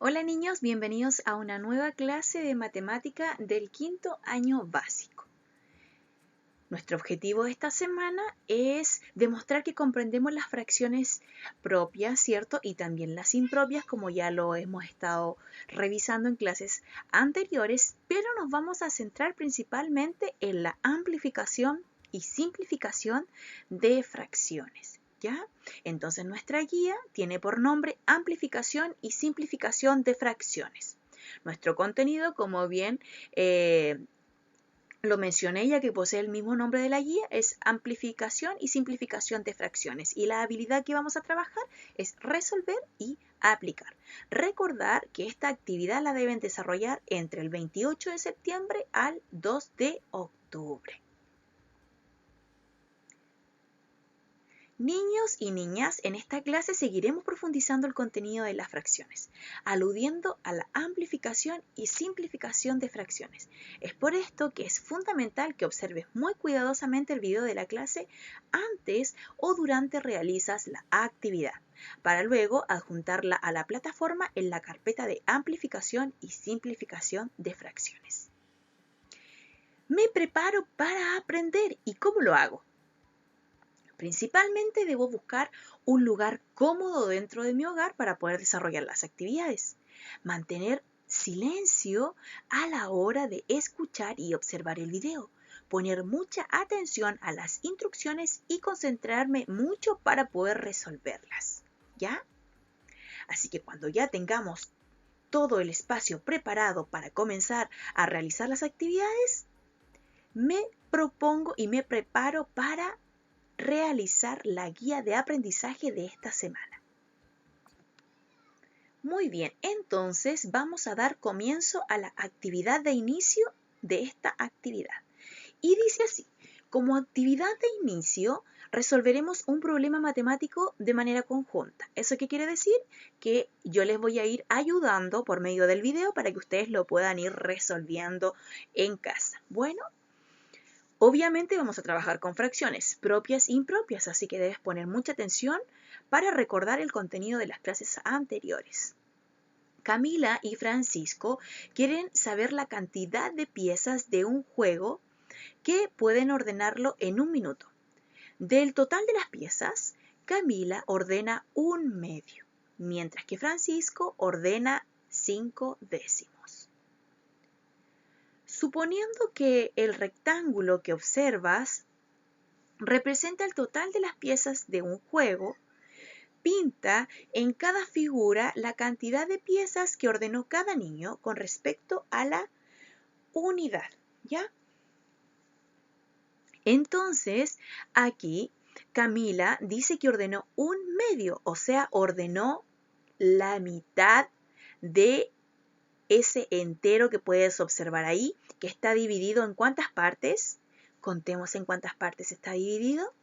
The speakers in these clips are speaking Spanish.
Hola niños, bienvenidos a una nueva clase de matemática del quinto año básico. Nuestro objetivo de esta semana es demostrar que comprendemos las fracciones propias, ¿cierto? Y también las impropias, como ya lo hemos estado revisando en clases anteriores, pero nos vamos a centrar principalmente en la amplificación y simplificación de fracciones. ¿Ya? Entonces nuestra guía tiene por nombre amplificación y simplificación de fracciones. Nuestro contenido, como bien lo mencioné ya que posee el mismo nombre de la guía, es amplificación y simplificación de fracciones. Y la habilidad que vamos a trabajar es resolver y aplicar. Recordar que esta actividad la deben desarrollar entre el 28 de septiembre al 2 de octubre. Niños y niñas, en esta clase seguiremos profundizando el contenido de las fracciones, aludiendo a la amplificación y simplificación de fracciones. Es por esto que es fundamental que observes muy cuidadosamente el video de la clase antes o durante realizas la actividad, para luego adjuntarla a la plataforma en la carpeta de amplificación y simplificación de fracciones. Me preparo para aprender. ¿Y cómo lo hago? Principalmente debo buscar un lugar cómodo dentro de mi hogar para poder desarrollar las actividades. Mantener silencio a la hora de escuchar y observar el video. Poner mucha atención a las instrucciones y concentrarme mucho para poder resolverlas. ¿Ya? Así que cuando ya tengamos todo el espacio preparado para comenzar a realizar las actividades, me propongo y me preparo para realizar la guía de aprendizaje de esta semana. Muy bien, entonces vamos a dar comienzo a la actividad de inicio de esta actividad. Y dice así: como actividad de inicio, resolveremos un problema matemático de manera conjunta. ¿Eso qué quiere decir? Que yo les voy a ir ayudando por medio del video para que ustedes lo puedan ir resolviendo en casa. Bueno, obviamente vamos a trabajar con fracciones propias e impropias, así que debes poner mucha atención para recordar el contenido de las clases anteriores. Camila y Francisco quieren saber la cantidad de piezas de un juego que pueden ordenarlo en un minuto. Del total de las piezas, Camila ordena 1/2, mientras que Francisco ordena 5/10. Suponiendo que el rectángulo que observas representa el total de las piezas de un juego, pinta en cada figura la cantidad de piezas que ordenó cada niño con respecto a la unidad, ¿ya? Entonces, aquí Camila dice que ordenó 1/2, o sea, ordenó la mitad de ese entero que puedes observar ahí, que está dividido en ¿cuántas partes? Contemos en cuántas partes está dividido.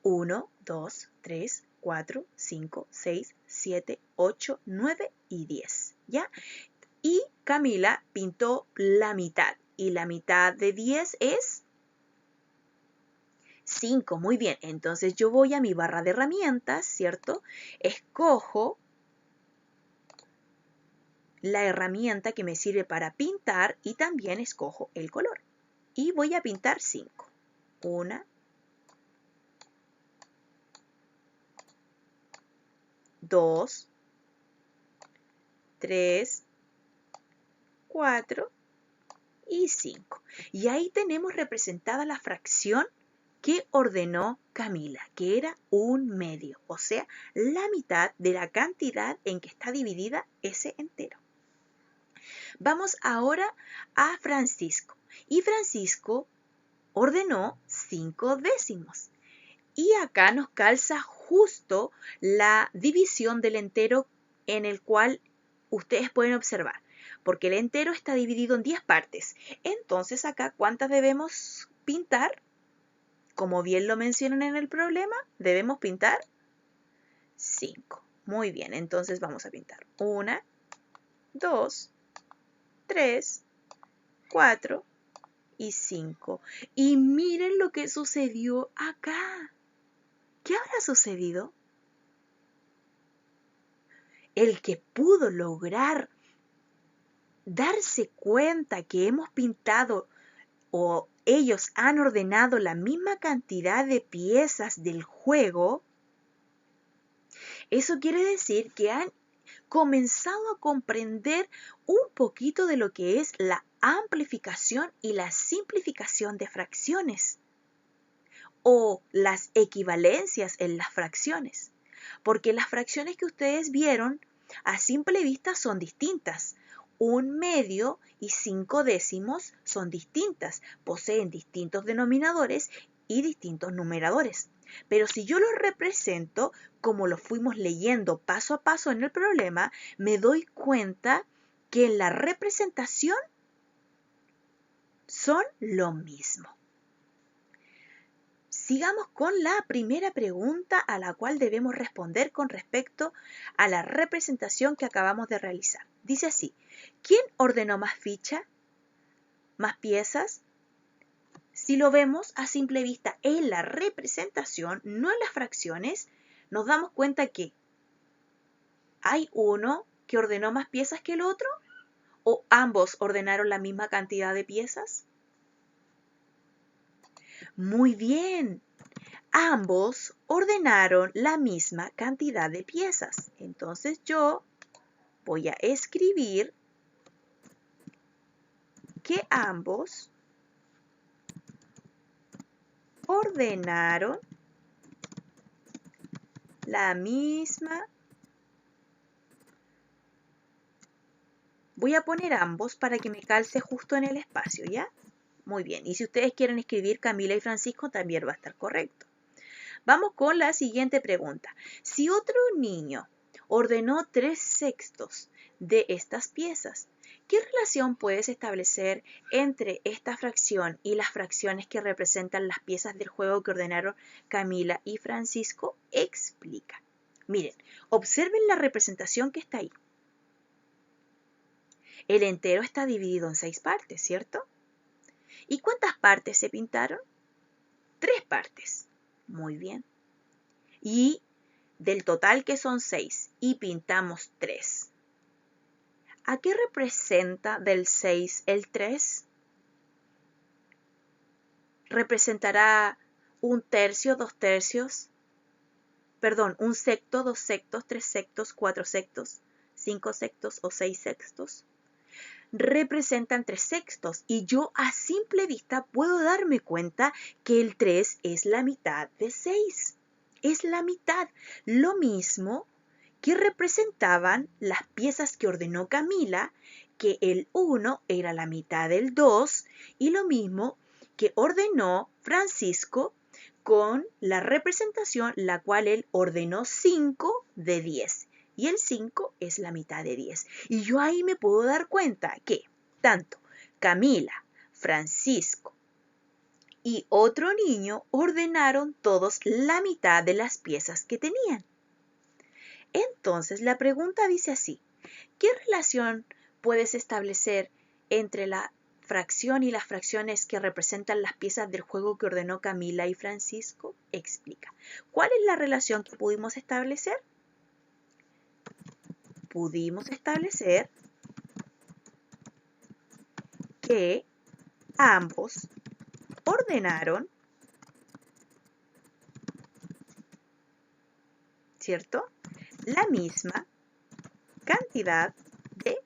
1, 2, 3, 4, 5, 6, 7, 8, 9 y 10, ¿ya? Y Camila pintó la mitad, y la mitad de 10 es 5, muy bien. Entonces yo voy a mi barra de herramientas, ¿cierto? Escojo la herramienta que me sirve para pintar y también escojo el color. Y voy a pintar 5. 1, 2, 3, 4 y 5. Y ahí tenemos representada la fracción que ordenó Camila, que era 1/2, o sea, la mitad de la cantidad en que está dividida ese entero. Vamos ahora a Francisco. Y Francisco ordenó 5/10. Y acá nos calza justo la división del entero en el cual ustedes pueden observar, porque el entero está dividido en 10 partes. Entonces acá, ¿cuántas debemos pintar? Como bien lo mencionan en el problema, debemos pintar 5. Muy bien, entonces vamos a pintar 1, 2, 3, 4 y 5. Y miren lo que sucedió acá. ¿Qué habrá sucedido? el que pudo lograr darse cuenta que hemos pintado o ellos han ordenado la misma cantidad de piezas del juego, eso quiere decir que han comenzado a comprender un poquito de lo que es la amplificación y la simplificación de fracciones o las equivalencias en las fracciones, porque las fracciones que ustedes vieron a simple vista son distintas. 1/2 y 5 décimos son distintas, poseen distintos denominadores y distintos numeradores. Pero si yo los represento como lo fuimos leyendo paso a paso en el problema, me doy cuenta que en la representación son lo mismo. Sigamos con la primera pregunta a la cual debemos responder con respecto a la representación que acabamos de realizar. Dice así: ¿quién ordenó más fichas, más piezas? Si lo vemos a simple vista en la representación, no en las fracciones, nos damos cuenta que hay uno que ordenó más piezas que el otro, o ambos ordenaron la misma cantidad de piezas. Muy bien, ambos ordenaron la misma cantidad de piezas. Entonces yo voy a escribir que ambos ordenaron la misma. Voy a poner ambos para que me calce justo en el espacio, ¿ya? Muy bien, y si ustedes quieren escribir Camila y Francisco, también va a estar correcto. Vamos con la siguiente pregunta. Si otro niño ordenó 3/6 de estas piezas, ¿qué relación puedes establecer entre esta fracción y las fracciones que representan las piezas del juego que ordenaron Camila y Francisco? Explica. Miren, observen la representación que está ahí. El entero está dividido en 6 partes, ¿cierto? ¿Y cuántas partes se pintaron? 3 partes. Muy bien. Y del total que son 6 y pintamos 3. ¿A qué representa del 6 el 3? ¿Representará 1/3, 2/3? Perdón, 1/6, 2/6, 3/6, 4/6, 5/6 o 6/6. Representan 3/6 y yo a simple vista puedo darme cuenta que el 3 es la mitad de 6. Es la mitad, lo mismo que representaban las piezas que ordenó Camila, que el 1 era la mitad del 2 y lo mismo que ordenó Francisco con la representación la cual él ordenó 5 de 10. Y el 5 es la mitad de 10. Y yo ahí me puedo dar cuenta que tanto Camila, Francisco y otro niño ordenaron todos la mitad de las piezas que tenían. Entonces la pregunta dice así: ¿qué relación puedes establecer entre la fracción y las fracciones que representan las piezas del juego que ordenó Camila y Francisco? Explica. ¿Cuál es la relación que pudimos establecer? Pudimos establecer que ambos ordenaron, ¿cierto?, la misma cantidad de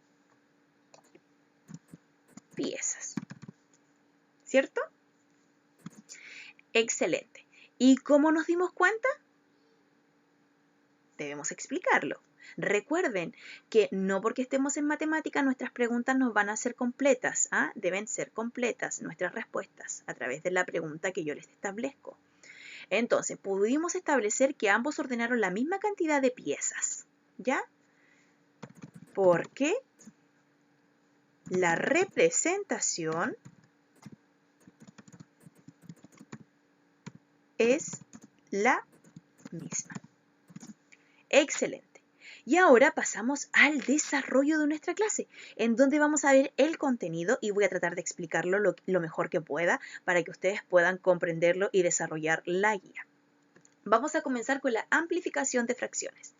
piezas, ¿cierto? Excelente. ¿Y cómo nos dimos cuenta? Debemos explicarlo. Recuerden que no porque estemos en matemática nuestras preguntas nos van a ser completas, ¿ah? Deben ser completas nuestras respuestas a través de la pregunta que yo les establezco. Entonces, pudimos establecer que ambos ordenaron la misma cantidad de piezas, ¿ya? Porque la representación es la misma. Excelente. Y ahora pasamos al desarrollo de nuestra clase, en donde vamos a ver el contenido y voy a tratar de explicarlo lo mejor que pueda para que ustedes puedan comprenderlo y desarrollar la guía. Vamos a comenzar con la amplificación de fracciones.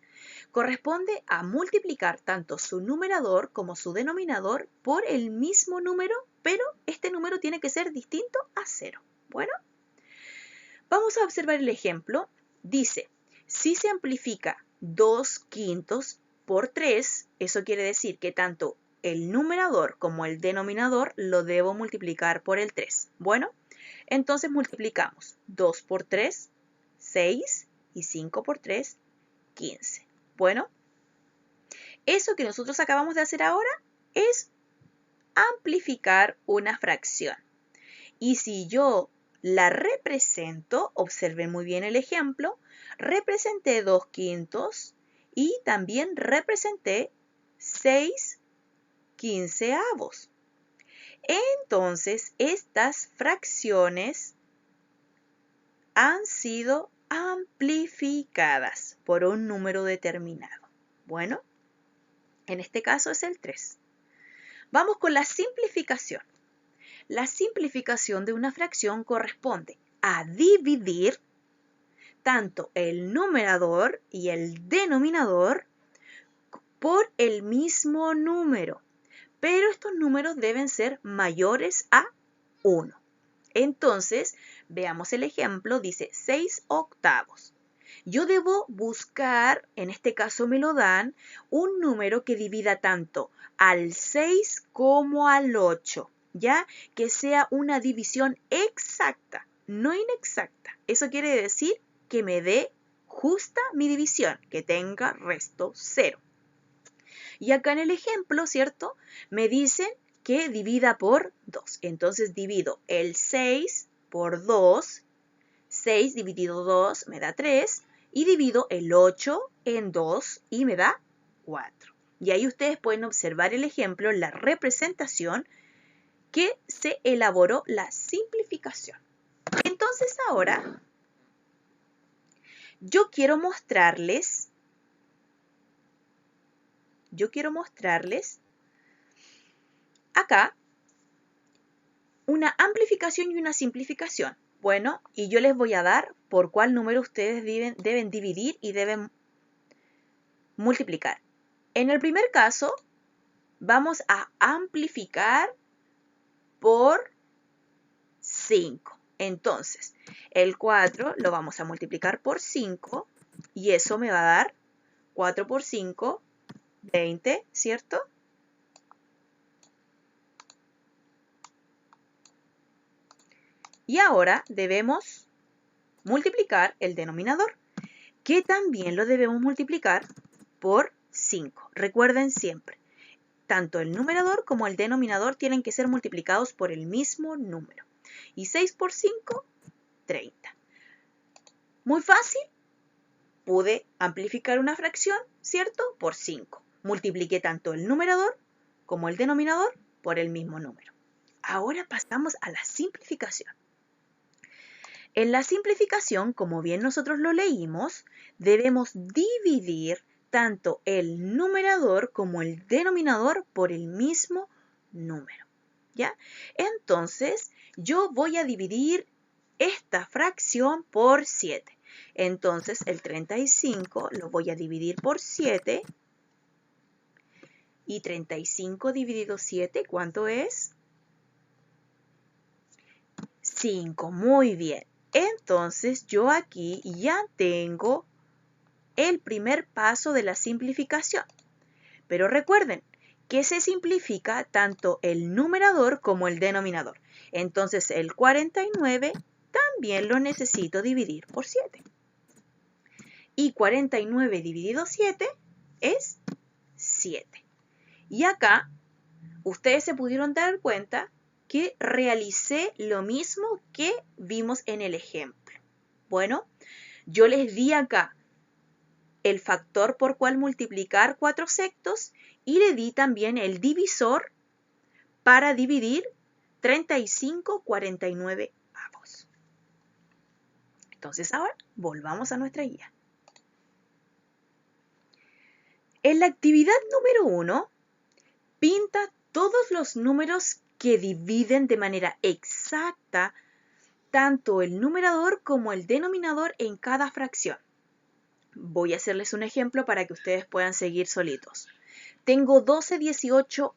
corresponde a multiplicar tanto su numerador como su denominador por el mismo número, pero este número tiene que ser distinto a 0. Bueno, vamos a observar el ejemplo. Dice, si se amplifica 2/5 por 3, eso quiere decir que tanto el numerador como el denominador lo debo multiplicar por el 3. Bueno, entonces multiplicamos 2 por 3, 6, y 5 por 3, 15. Bueno, eso que nosotros acabamos de hacer ahora es amplificar una fracción. Y si yo la represento, observen muy bien el ejemplo, representé 2/5 y también representé 6/15. Entonces, estas fracciones han sido amplificadas por un número determinado. Bueno, en este caso es el 3. Vamos con la simplificación. La simplificación de una fracción corresponde a dividir tanto el numerador y el denominador por el mismo número, pero estos números deben ser mayores a 1. Entonces, veamos el ejemplo, dice 6/8. Yo debo buscar, en este caso me lo dan, un número que divida tanto al 6 como al 8, ¿ya? Que sea una división exacta, no inexacta. Eso quiere decir que me dé justa mi división, que tenga resto 0. Y acá en el ejemplo, ¿cierto? Me dicen que divida por 2. Entonces divido el 6 por 2. 6 dividido 2 me da 3. Y divido el 8 en 2 y me da 4. Y ahí ustedes pueden observar el ejemplo, la representación que se elaboró la simplificación. Entonces ahora yo quiero mostrarles acá una amplificación y una simplificación. Bueno, y yo les voy a dar por cuál número ustedes deben dividir y deben multiplicar. En el primer caso, vamos a amplificar por 5. Entonces, el 4 lo vamos a multiplicar por 5 y eso me va a dar 4 por 5, 20, ¿cierto? Y ahora debemos multiplicar el denominador, que también lo debemos multiplicar por 5. Recuerden siempre, tanto el numerador como el denominador tienen que ser multiplicados por el mismo número. Y 6 por 5, 30. Muy fácil. Pude amplificar una fracción, ¿cierto? Por 5. Multipliqué tanto el numerador como el denominador por el mismo número. Ahora pasamos a la simplificación. En la simplificación, como bien nosotros lo leímos, debemos dividir tanto el numerador como el denominador por el mismo número, ¿ya? Entonces, yo voy a dividir esta fracción por 7. Entonces, el 35 lo voy a dividir por 7. Y 35 dividido 7, ¿cuánto es? 5. Muy bien. Entonces, yo aquí ya tengo el primer paso de la simplificación. Pero recuerden que se simplifica tanto el numerador como el denominador. Entonces, el 49 también lo necesito dividir por 7. Y 49 dividido 7 es 7. Y acá, ustedes se pudieron dar cuenta que realicé lo mismo que vimos en el ejemplo. Bueno, yo les di acá el factor por cual multiplicar 4/6 y le di también el divisor para dividir 35 49 avos. Entonces ahora volvamos a nuestra guía. En la actividad número 1, pinta todos los números que dividen de manera exacta tanto el numerador como el denominador en cada fracción. Voy a hacerles un ejemplo para que ustedes puedan seguir solitos. Tengo 12/18.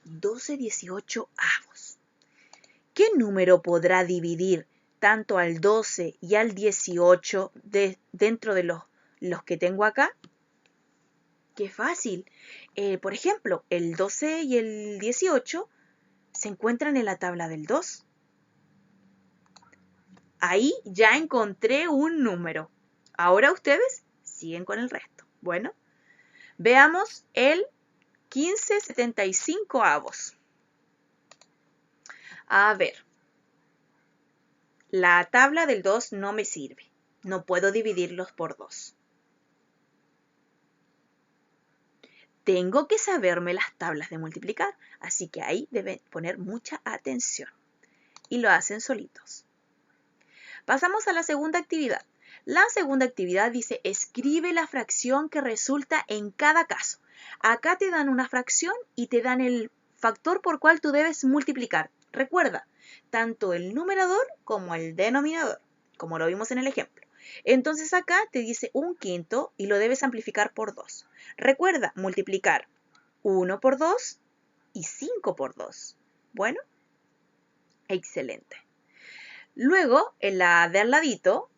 12/18. ¿Qué número podrá dividir tanto al 12 y al 18 dentro de los que tengo acá? ¡Qué fácil! Por ejemplo, el 12 y el 18 se encuentran en la tabla del 2. Ahí ya encontré un número. Ahora ustedes siguen con el resto. Bueno, veamos el 15/75. A ver, la tabla del 2 no me sirve. No puedo dividirlos por 2. Tengo que saberme las tablas de multiplicar, así que ahí deben poner mucha atención. Y lo hacen solitos. Pasamos a la segunda actividad. La segunda actividad dice, escribe la fracción que resulta en cada caso. Acá te dan una fracción y te dan el factor por cual tú debes multiplicar. Recuerda, tanto el numerador como el denominador, como lo vimos en el ejemplo. Entonces acá te dice 1/5 y lo debes amplificar por 2. Recuerda, multiplicar 1 por 2 y 5 por 2. Bueno, excelente. Luego, en la de al ladito,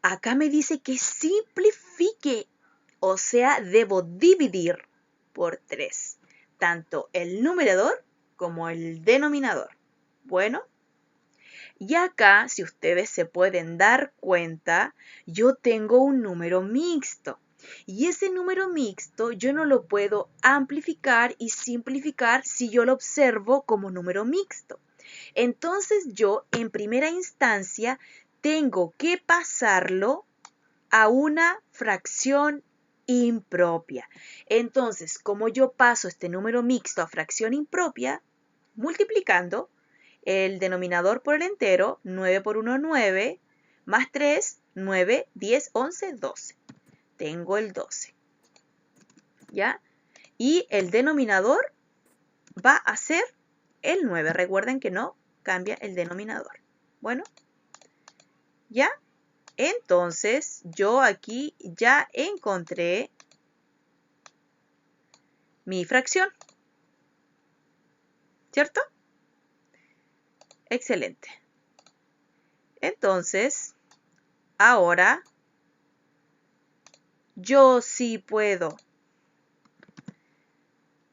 acá me dice que simplifique, o sea, debo dividir por 3, tanto el numerador como el denominador. Bueno, y acá, si ustedes se pueden dar cuenta, yo tengo un número mixto. Y ese número mixto yo no lo puedo amplificar y simplificar si yo lo observo como número mixto. Entonces yo, en primera instancia, tengo que pasarlo a una fracción impropia. Entonces, como yo paso este número mixto a fracción impropia, multiplicando el denominador por el entero, 9 por 1, 9, más 3, 9, 10, 11, 12. Tengo el 12. ¿Ya? Y el denominador va a ser el 9. Recuerden que no cambia el denominador. Bueno, ¿ya? Entonces, yo aquí ya encontré mi fracción. ¿Cierto? Excelente. Entonces, ahora yo sí puedo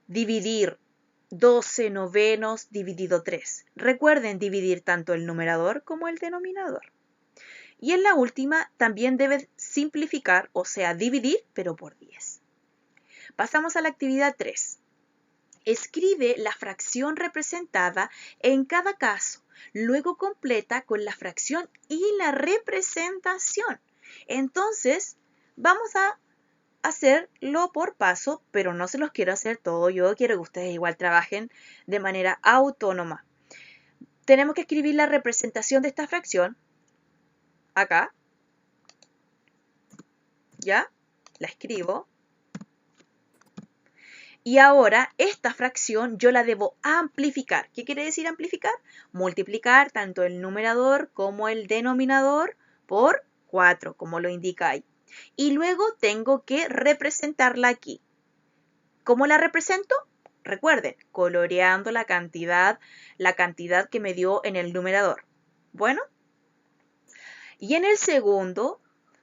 dividir 12 novenos dividido 3. Recuerden dividir tanto el numerador como el denominador. Y en la última también debes simplificar, o sea, dividir, pero por 10. Pasamos a la actividad 3. Escribe la fracción representada en cada caso. Luego completa con la fracción y la representación. Entonces, vamos a hacerlo por paso, pero no se los quiero hacer todo. Yo quiero que ustedes igual trabajen de manera autónoma. Tenemos que escribir la representación de esta fracción. Acá. ¿Ya? La escribo. Y ahora esta fracción yo la debo amplificar. ¿Qué quiere decir amplificar? Multiplicar tanto el numerador como el denominador por 4, como lo indica ahí. Y luego tengo que representarla aquí. ¿Cómo la represento? Recuerden, coloreando la cantidad que me dio en el numerador. Bueno, y en el segundo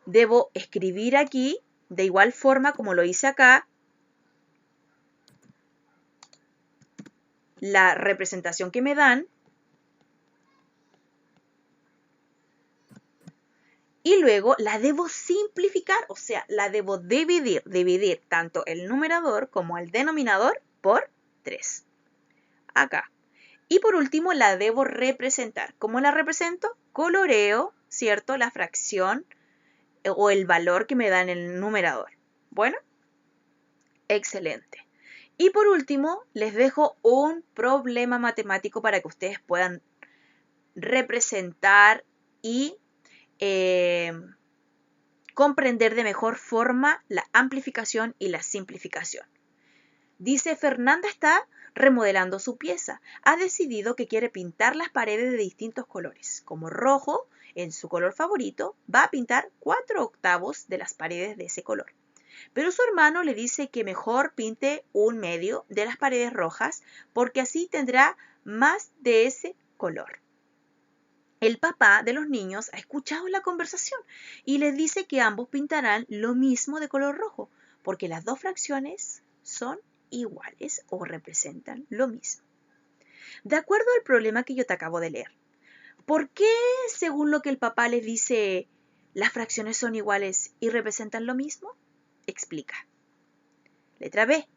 debo escribir aquí, de igual forma como lo hice acá, la representación que me dan y luego la debo simplificar, o sea, la debo dividir tanto el numerador como el denominador por 3. Acá. Y por último la debo representar. ¿Cómo la represento? Coloreo, ¿cierto? La fracción o el valor que me da en el numerador. Bueno, excelente. Y por último, les dejo un problema matemático para que ustedes puedan representar y comprender de mejor forma la amplificación y la simplificación. Dice, Fernanda está remodelando su pieza. Ha decidido que quiere pintar las paredes de distintos colores, como rojo, en su color favorito, va a pintar 4/8 de las paredes de ese color. Pero su hermano le dice que mejor pinte 1/2 de las paredes rojas porque así tendrá más de ese color. El papá de los niños ha escuchado la conversación y les dice que ambos pintarán lo mismo de color rojo, porque las dos fracciones son iguales o representan lo mismo. De acuerdo al problema que yo te acabo de leer, ¿por qué, según lo que el papá les dice, las fracciones son iguales y representan lo mismo? Explica. Letra B.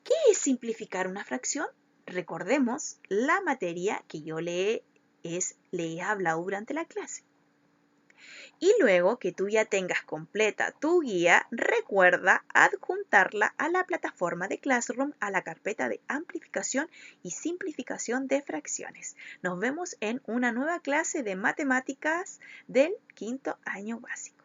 ¿Qué es simplificar una fracción? Recordemos la materia que yo le he hablado durante la clase. Y luego que tú ya tengas completa tu guía, recuerda adjuntarla a la plataforma de Classroom a la carpeta de amplificación y simplificación de fracciones. Nos vemos en una nueva clase de matemáticas del 5º año básico.